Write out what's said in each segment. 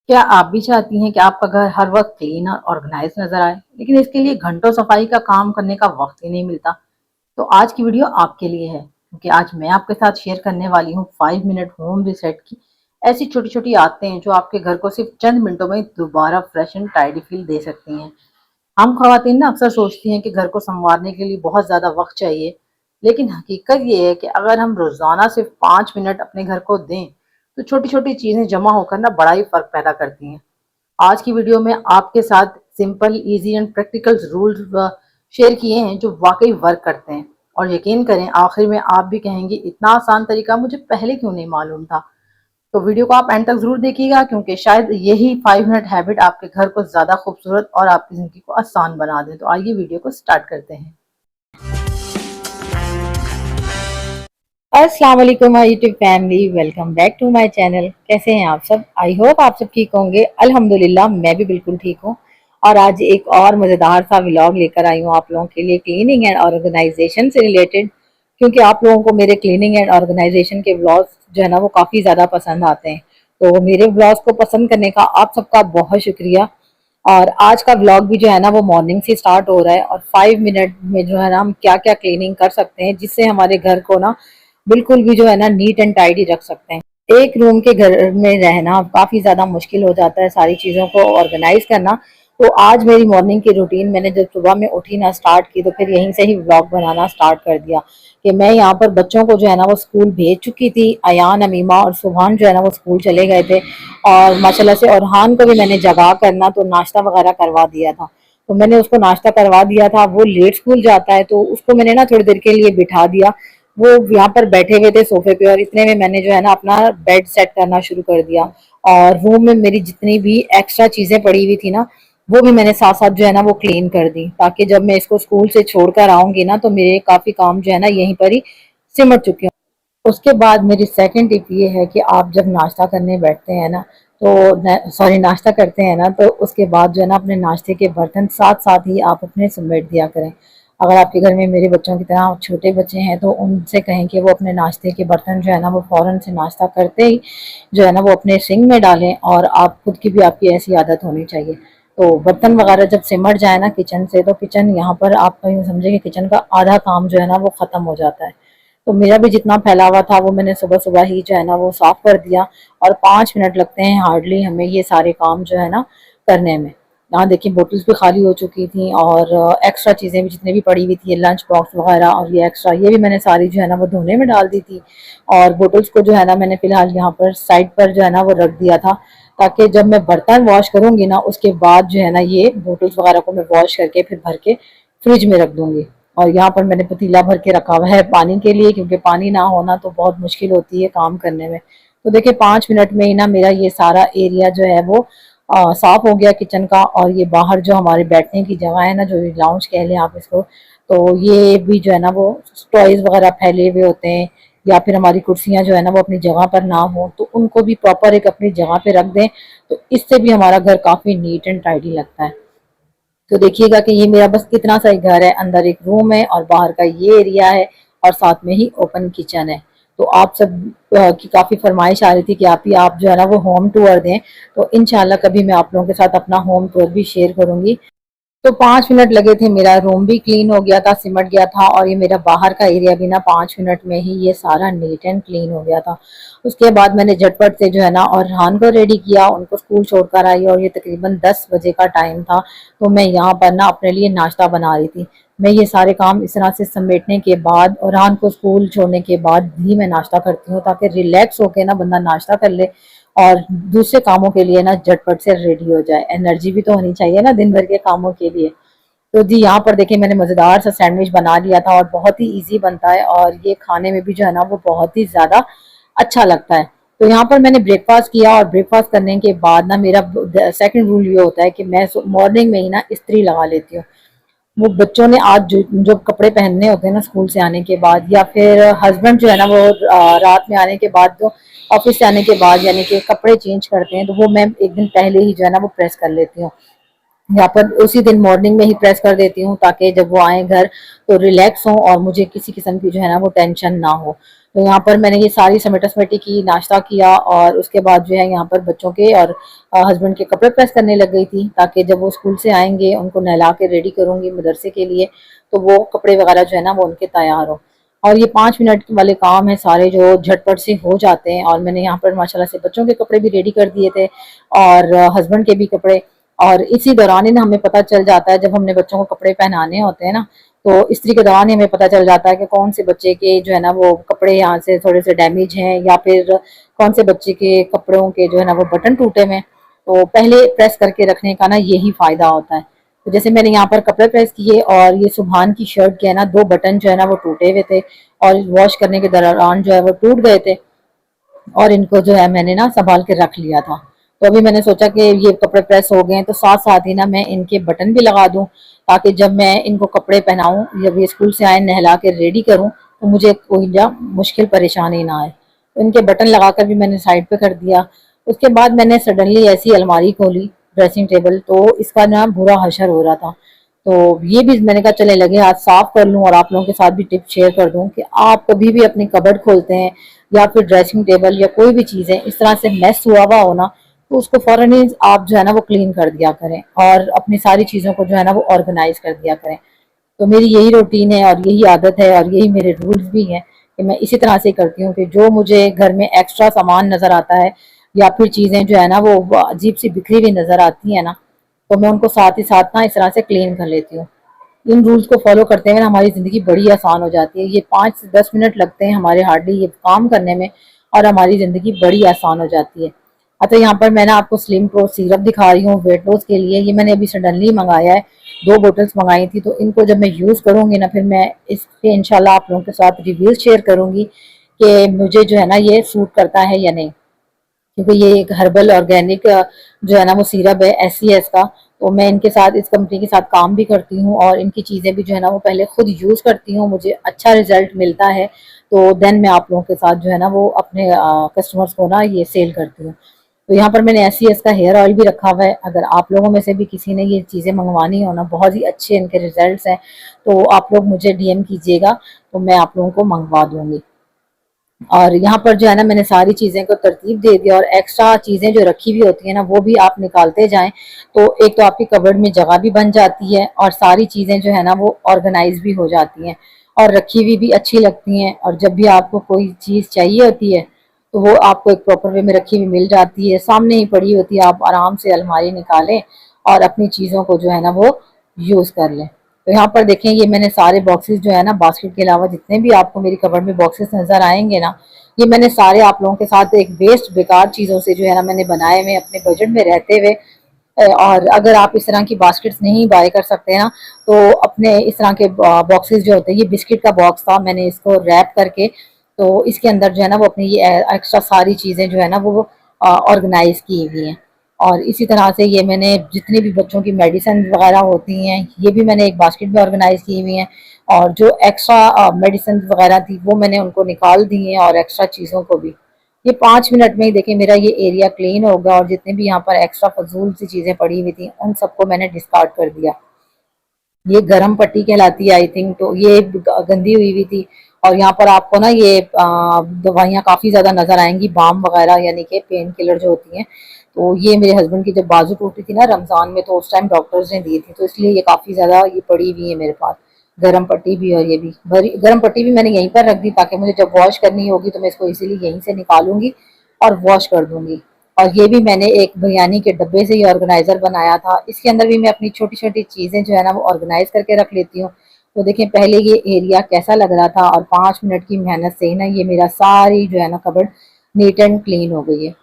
क्या आप भी चाहती हैं कि आपका घर हर वक्त क्लीन और ऑर्गेनाइज नजर आए, लेकिन इसके लिए घंटों सफाई का काम करने का वक्त ही नहीं मिलता? तो आज की वीडियो आपके लिए है, क्योंकि आज मैं आपके साथ शेयर करने वाली हूँ 5 मिनट होम रिसेट की ऐसी छोटी छोटी आदतें हैं जो आपके घर को सिर्फ चंद मिनटों में दोबारा फ्रेश एंड टाइडी फील दे सकती हैं। हम खवातीन ना अक्सर सोचती हैं कि घर को संवारने के लिए बहुत ज्यादा वक्त चाहिए, लेकिन हकीकत ये है कि अगर हम रोजाना सिर्फ 5 मिनट अपने घर को दें तो छोटी छोटी चीजें जमा होकर ना बड़ा ही फर्क पैदा करती हैं। आज की वीडियो में आपके साथ simple, easy and practical rules share किए हैं जो वाकई वर्क करते हैं। और यकीन करें, आखिर में आप भी कहेंगे, इतना आसान तरीका मुझे पहले क्यों नहीं मालूम था। तो वीडियो को आप एंड तक जरूर देखिएगा, क्योंकि शायद यही 5 मिनट हैबिट आपके घर को ज्यादा खूबसूरत और आपकी जिंदगी को आसान बना दे। तो आइए वीडियो को स्टार्ट करते हैं। अस्सलाम वालेकुम my YouTube family, welcome back to my channel. कैसे हैं आप सब? आई होप आप सब ठीक होंगे। अल्हम्दुलिल्लाह मैं भी बिल्कुल ठीक हूँ। और आज एक और मज़ेदार सा व्लॉग लेकर आई हूँ आप लोगों के लिए, क्लीनिंग एंड ऑर्गेनाइजेशन से रिलेटेड। क्योंकि आप लोगों को मेरे क्लीनिंग एंड ऑर्गेनाइजेशन के व्लॉग्स जो है ना वो काफ़ी ज़्यादा पसंद आते हैं। तो मेरे व्लॉग्स को पसंद करने का आप सबका बहुत शुक्रिया। और आज का व्लॉग भी जो है ना वो मॉर्निंग से स्टार्ट हो रहा है, और 5 मिनट में जो है ना हम क्या क्या क्लीनिंग कर सकते हैं जिससे हमारे घर को ना बिल्कुल भी जो है ना नीट एंड टाइडी रख सकते हैं। एक रूम के घर में रहना काफी ज्यादा मुश्किल हो जाता है, सारी चीजों को ऑर्गेनाइज करना। तो आज मेरी मॉर्निंग की रूटीन मैंने जब सुबह में उठी ना स्टार्ट की, तो फिर यहीं से ही व्लॉग बनाना स्टार्ट कर दिया कि मैं यहाँ पर बच्चों को जो है ना वो स्कूल भेज चुकी थी। अयान, अमीमा और सुभान जो है ना वो स्कूल चले गए थे। और माशाल्लाह से औरहान को भी मैंने जगा करना तो नाश्ता वगैरह करवा दिया था। तो मैंने उसको नाश्ता करवा दिया था। वो लेट स्कूल जाता है तो उसको मैंने ना थोड़ी देर के लिए बिठा दिया। वो यहाँ पर बैठे हुए थे सोफे पे, और इतने में मैंने जो है ना अपना बेड सेट करना शुरू कर दिया। और रूम में मेरी जितनी भी एक्स्ट्रा चीजें पड़ी हुई थी ना वो भी मैंने साथ साथ जो है ना वो क्लीन कर दी, ताकि जब मैं इसको स्कूल से छोड़कर आऊंगी ना तो मेरे काफी काम जो है ना यहीं पर ही सिमट चुके हैं। उसके बाद मेरी सेकंड टिप ये है कि आप जब नाश्ता करने बैठते हैं ना, तो सॉरी नाश्ता करते हैं ना, तो उसके बाद जो है ना अपने नाश्ते के बर्तन साथ साथ ही आप अपने समेट दिया करें। अगर आपके घर में मेरे बच्चों की तरह छोटे बच्चे हैं तो उनसे कहें कि वो अपने नाश्ते के बर्तन जो है ना वो फ़ौरन से नाश्ता करते ही जो है ना वो अपने सिंक में डालें। और आप खुद की भी आपकी ऐसी आदत होनी चाहिए। तो बर्तन वगैरह जब सिमट जाए ना किचन से, तो किचन यहाँ पर आप यूँ समझे कि किचन का आधा काम जो है ना वो ख़त्म हो जाता है। तो मेरा भी जितना फैला हुआ था वो मैंने सुबह सुबह ही जो है ना वो साफ़ कर दिया। और 5 मिनट लगते हैं हार्डली हमें ये सारे काम जो है ना करने में। यहाँ देखिए बोटल्स भी खाली हो चुकी थी, और एक्स्ट्रा चीज़ें भी जितनी भी पड़ी हुई थी, लंच बॉक्स वगैरह और ये एक्स्ट्रा, ये भी मैंने सारी जो है ना वो धोने में डाल दी थी। और बोटल्स को जो है ना मैंने फ़िलहाल यहाँ पर साइड पर जो है ना वो रख दिया था, ताकि जब मैं बर्तन वॉश करूँगी ना उसके बाद जो है ना ये बोटल्स वगैरह को मैं वॉश करके फिर भर के फ्रिज में रख दूँगी। और यहाँ पर मैंने पतीला भर के रखा हुआ है पानी के लिए, क्योंकि पानी ना होना तो बहुत मुश्किल होती है काम करने में। तो देखिए 5 मिनट में ही ना मेरा ये सारा एरिया जो है वो साफ हो गया किचन का। और ये बाहर जो हमारे बैठने की जगह है ना, जो लाउंज कह लें आप इसको, तो ये भी जो है ना वो टॉयज वगैरह फैले हुए होते हैं, या फिर हमारी कुर्सियां जो है ना वो अपनी जगह पर ना हो तो उनको भी प्रॉपर एक अपनी जगह पे रख दें। तो इससे भी हमारा घर काफी नीट एंड टाइडी लगता है। तो देखिएगा कि ये मेरा बस कितना सा घर है, अंदर एक रूम है और बाहर का ये एरिया है, और साथ में ही ओपन किचन है। तो आप सब की काफ़ी फरमाइश आ रही थी कि आप जो है ना वो होम टूर दें। तो इंशाल्लाह कभी मैं आप लोगों के साथ अपना होम टूर भी शेयर करूंगी। तो 5 मिनट लगे थे, मेरा रूम भी क्लीन हो गया था, सिमट गया था, और ये मेरा बाहर का एरिया भी ना 5 मिनट में ही ये सारा नीट एंड क्लीन हो गया था। उसके बाद मैंने झटपट से जो है ना और रेहान को रेडी किया, उनको स्कूल छोड़कर आई, और ये तकरीबन 10 बजे का टाइम था। तो मैं यहाँ पर ना अपने लिए नाश्ता बना रही थी। मैं ये सारे काम इस तरह से समेटने के बाद और रेहान को स्कूल छोड़ने के बाद ही मैं नाश्ता करती हूँ, ताकि रिलैक्स होकर ना बंदा नाश्ता कर ले और दूसरे कामों के लिए ना झटपट से रेडी हो जाए। एनर्जी भी तो होनी चाहिए ना दिन भर के कामों के लिए। तो जी यहाँ पर देखिए मैंने मज़ेदार सा सैंडविच बना लिया था, और बहुत ही इजी बनता है, और ये खाने में भी जो है ना वो बहुत ही ज़्यादा अच्छा लगता है। तो यहाँ पर मैंने ब्रेकफास्ट किया, और ब्रेकफास्ट करने के बाद ना मेरा सेकंड रूल ये होता है कि मैं मॉर्निंग में ही ना इस्त्री लगा लेती हूँ। वो बच्चों ने आज जो कपड़े पहनने होते हैं ना स्कूल से आने के बाद, या फिर हस्बैंड जो है ना वो रात में आने के बाद, जो ऑफिस से आने के बाद यानी कि कपड़े चेंज करते हैं, तो वो मैं एक दिन पहले ही जो है ना वो प्रेस कर लेती हूँ। यहाँ पर उसी दिन मॉर्निंग में ही प्रेस कर देती हूँ ताकि जब वो आए घर तो रिलैक्स हों और मुझे किसी किस्म की जो है ना वो टेंशन ना हो। तो यहाँ पर मैंने ये सारी समेटा समेटी की, नाश्ता किया और उसके बाद जो है यहाँ पर बच्चों के और हस्बैंड के कपड़े प्रेस करने लग गई थी ताकि जब वो स्कूल से आएंगे उनको नहला के रेडी करूँगी मदरसे के लिए, तो वो कपड़े वगैरह जो है ना वो उनके तैयार हो। और ये 5 मिनट वाले काम है सारे जो झटपट से हो जाते हैं। और मैंने यहाँ पर माशाल्लाह से बच्चों के कपड़े भी रेडी कर दिए थे और हस्बैंड के भी कपड़े। और इसी दौरान ही ना हमें पता चल जाता है, जब हमने बच्चों को कपड़े पहनाने होते हैं ना, तो इस्त्री के दौरान ही हमें पता चल जाता है कि कौन से बच्चे के जो है ना वो कपड़े यहाँ से थोड़े से डैमेज हैं या फिर कौन से बच्चे के कपड़ों के जो है ना वो बटन टूटे हुए हैं। तो पहले प्रेस करके रखने का ना यही फायदा होता है। तो जैसे मैंने यहाँ पर कपड़े प्रेस किए और ये सुबहान की शर्ट के है ना 2 बटन जो है ना वो टूटे हुए थे और वॉश करने के दौरान जो है वो टूट गए थे और इनको जो है मैंने ना संभाल के रख लिया था। तो अभी मैंने सोचा कि ये कपड़े प्रेस हो गए हैं तो साथ साथ ही ना मैं इनके बटन भी लगा दूं ताकि जब मैं इनको कपड़े पहनाऊं, जब ये स्कूल से आए नहला के रेडी करूं तो मुझे कोई जा मुश्किल परेशानी ना आए। तो इनके बटन लगाकर भी मैंने साइड पे कर दिया। उसके बाद मैंने सडनली ऐसी अलमारी खोली, ड्रेसिंग टेबल, तो इसका ना बुरा हशर हो रहा था। तो ये भी मैंने कहा चले लगे हाथ साफ कर लूं और आप लोगों के साथ भी टिप शेयर कर दूं कि आप कभी भी अपनी कबर्ड खोलते हैं या फिर ड्रेसिंग टेबल या कोई भी चीज़ है इस तरह से मैस हुआ हो ना, तो उसको फौरन ही आप जो है ना वो क्लीन कर दिया करें और अपनी सारी चीज़ों को जो है ना वो ऑर्गेनाइज कर दिया करें। तो मेरी यही रूटीन है और यही आदत है और यही मेरे रूल्स भी हैं कि मैं इसी तरह से करती हूँ कि जो मुझे घर में एक्स्ट्रा सामान नज़र आता है या फिर चीज़ें जो है ना वो अजीब सी बिखरी हुई नज़र आती है ना, तो मैं उनको साथ ही साथ ना इस तरह से क्लीन कर लेती हूँ। इन रूल्स को फॉलो करते हुए ना हमारी ज़िंदगी बड़ी आसान हो जाती है। ये 5 से 10 मिनट लगते हैं हमारे हार्डली ये काम करने में और हमारी ज़िंदगी बड़ी आसान हो जाती है। अच्छा, यहाँ पर मैं ना आपको स्लिम प्रो सिरप दिखा रही हूँ वेट लॉस के लिए। ये मैंने अभी सडनली मंगाया है, 2 बोतल्स मंगाई थी। तो इनको जब मैं यूज़ करूँगी ना फिर मैं इसके इंशाल्लाह आप लोगों के साथ रिव्यूज़ शेयर करूँगी कि मुझे जो है ना ये सूट करता है या नहीं। क्योंकि ये एक हर्बल ऑर्गेनिक जो है ना वो सिरप है SCS का। तो मैं इनके साथ इस कंपनी के साथ काम भी करती हूँ और इनकी चीज़ें भी जो है ना वो पहले खुद यूज़ करती हूँ, मुझे अच्छा रिजल्ट मिलता है। तो देन मैं आप लोगों के साथ जो है ना वो अपने कस्टमर्स को ना ये सेल करती हूँ। तो यहाँ पर मैंने SCS का हेयर ऑयल भी रखा हुआ है। अगर आप लोगों में से भी किसी ने ये चीज़ें मंगवानी हो ना, बहुत ही अच्छे इनके रिजल्ट्स हैं, तो आप लोग मुझे DM कीजिएगा तो मैं आप लोगों को मंगवा दूंगी। और यहाँ पर जो है ना मैंने सारी चीज़ें को तरतीब दे दिया और एक्स्ट्रा चीज़ें जो रखी हुई होती है ना वो भी आप निकालते जाएं। तो एक तो आपकी कबर्ड में जगह भी बन जाती है और सारी चीज़ें जो है ना वो ऑर्गेनाइज भी हो जाती हैं और रखी हुई भी अच्छी लगती हैं। और जब भी आपको कोई चीज़ चाहिए होती है तो वो आपको एक प्रॉपर वे में रखी हुई मिल जाती है, सामने ही पड़ी होती है, आप आराम से अलमारी निकालें और अपनी चीज़ों को जो है ना वो यूज़ कर लें। तो यहाँ पर देखें ये मैंने सारे बॉक्सेस जो है ना बास्केट के अलावा जितने भी आपको मेरी कबर्ड में बॉक्सेस नजर आएंगे ना, ये मैंने सारे आप लोगों के साथ एक वेस्ट बेकार चीज़ों से जो है ना मैंने बनाए हुए अपने बजट में रहते हुए। और अगर आप इस तरह की बास्केट्स नहीं बाय कर सकते ना तो अपने इस तरह के बॉक्सेस जो होते हैं, ये बिस्किट का बॉक्स था, मैंने इसको रैप करके तो इसके अंदर जो है ना वो अपनी ये एक्स्ट्रा सारी चीज़ें जो है ना वो ऑर्गेनाइज की हुई हैं। और इसी तरह से ये मैंने जितनी भी बच्चों की मेडिसिन वगैरह होती हैं ये भी मैंने एक बास्केट में ऑर्गेनाइज की हुई हैं। और जो एक्स्ट्रा मेडिसिन वगैरह थी वो मैंने उनको निकाल दी हैं और एक्स्ट्रा चीज़ों को भी। ये 5 मिनट में ही देखिए मेरा ये एरिया क्लीन होगा और जितने भी यहाँ पर एक्स्ट्रा फजूल सी चीज़ें पड़ी हुई थी उन सबको मैंने डिस्कार्ड कर दिया। ये गरम पट्टी कहलाती है आई थिंक, तो ये गंदी हुई हुई थी। और यहाँ पर आपको ना ये दवाइयाँ काफ़ी ज़्यादा नज़र आएंगी, बाम वगैरह यानी कि पेन किलर जो होती हैं। तो ये मेरे हस्बैंड की जब बाजू टूटी थी ना रमज़ान में तो उस टाइम डॉक्टर्स ने दी थी, तो इसलिए ये काफ़ी ज़्यादा ये पड़ी हुई है मेरे पास। गरम पट्टी भी और ये भी भरी गरम पट्टी भी मैंने यहीं पर रख दी ताकि मुझे जब वॉश करनी होगी तो मैं इसको इजीली यहीं से निकालूंगी और वॉश कर दूंगी। और ये भी मैंने एक बिरयानी के डब्बे से ही ऑर्गेनाइजर बनाया था, इसके अंदर भी मैं अपनी छोटी छोटी चीज़ें जो है ना वो ऑर्गेनाइज करके रख लेती हूँ। तो देखें पहले ये एरिया कैसा लग रहा था और 5 मिनट की मेहनत से ही ना ये मेरा सारी जो है ना कबर्ड नीट एंड क्लीन हो गई है।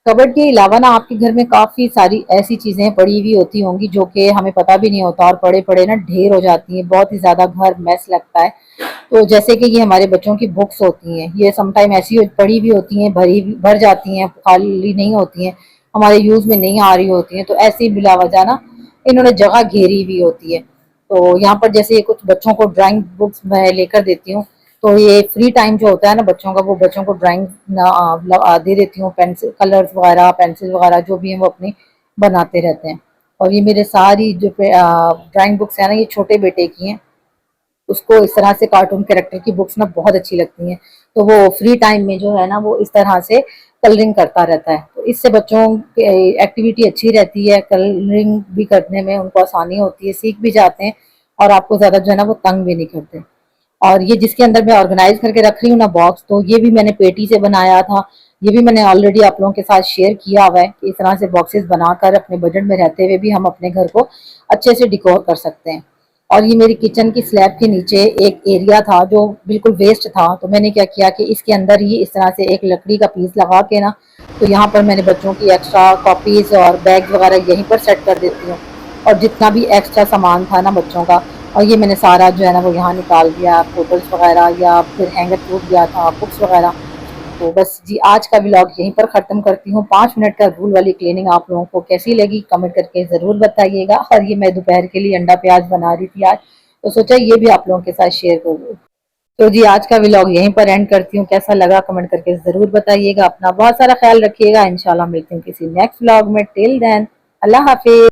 कबर्ड के अलावा ना आपके घर में काफ़ी सारी ऐसी चीज़ें पड़ी हुई होती होंगी जो कि हमें पता भी नहीं होता और पड़े पड़े ना ढेर हो जाती हैं, बहुत ही ज़्यादा घर मैस लगता है। तो जैसे कि ये हमारे बच्चों की बुक्स होती हैं, ये समटाइम ऐसी पड़ी हुई होती हैं, भर जाती हैं, खाली नहीं होती हैं, हमारे यूज़ में नहीं आ रही होती हैं, तो ऐसी बिलावजह ना इन्होंने जगह घेरी हुई होती है। तो यहाँ पर जैसे ये कुछ बच्चों को ड्राइंग बुक्स मैं लेकर देती हूँ, तो ये फ्री टाइम जो होता है ना बच्चों का, वो बच्चों को ड्राइंग दे देती हूँ, पेंसिल कलर्स वगैरह पेंसिल वगैरह जो भी है वो अपनी बनाते रहते हैं। और ये मेरे सारी जो ड्राइंग बुक्स है ना, ये छोटे बेटे की हैं। उसको इस तरह से कार्टून कैरेक्टर की बुक्स ना बहुत अच्छी लगती हैं, तो वो फ्री टाइम में जो है ना वो इस तरह से कलरिंग करता रहता है। तो इससे बच्चों की एक्टिविटी अच्छी रहती है, कलरिंग भी करने में उनको आसानी होती है, सीख भी जाते हैं और आपको ज्यादा जो है ना वो तंग भी नहीं करते। और ये जिसके अंदर मैं ऑर्गेनाइज करके रख रही हूँ ना बॉक्स, तो ये भी मैंने पेटी से बनाया था। ये भी मैंने ऑलरेडी आप लोगों के साथ शेयर किया हुआ है कि इस तरह से बॉक्सेस बनाकर अपने बजट में रहते हुए भी हम अपने घर को अच्छे से डिकोर कर सकते हैं। और ये मेरी किचन की स्लैब के नीचे एक एरिया था जो बिल्कुल वेस्ट था, तो मैंने क्या किया कि इसके अंदर ही इस तरह से एक लकड़ी का पीस लगा के ना, तो यहाँ पर मैंने बच्चों की एक्स्ट्रा कॉपीज और बैग वगैरह यहीं पर सेट कर देती हूँ। और जितना भी एक्स्ट्रा सामान था ना बच्चों का, और ये मैंने सारा जो है ना वो यहाँ निकाल दिया, फोटोज वगैरह या फिर हैंगर टूट गया था, बुक्स वगैरह। तो बस जी, आज का व्लॉग यहीं पर ख़त्म करती हूँ। 5 मिनट का रूल वाली क्लीनिंग आप लोगों को कैसी लगी कमेंट करके ज़रूर बताइएगा। और ये मैं दोपहर के लिए अंडा प्याज बना रही थी आज, तो सोचा ये भी आप लोगों के साथ शेयर करूँ। तो जी, आज का व्लॉग यहीं पर एंड करती हूँ। कैसा लगा कमेंट करके ज़रूर बताइएगा। अपना बहुत सारा ख्याल रखिएगा। इंशाल्लाह मिलते हैं किसी नेक्स्ट व्लॉग में। टिल देन, अल्लाह हाफिज।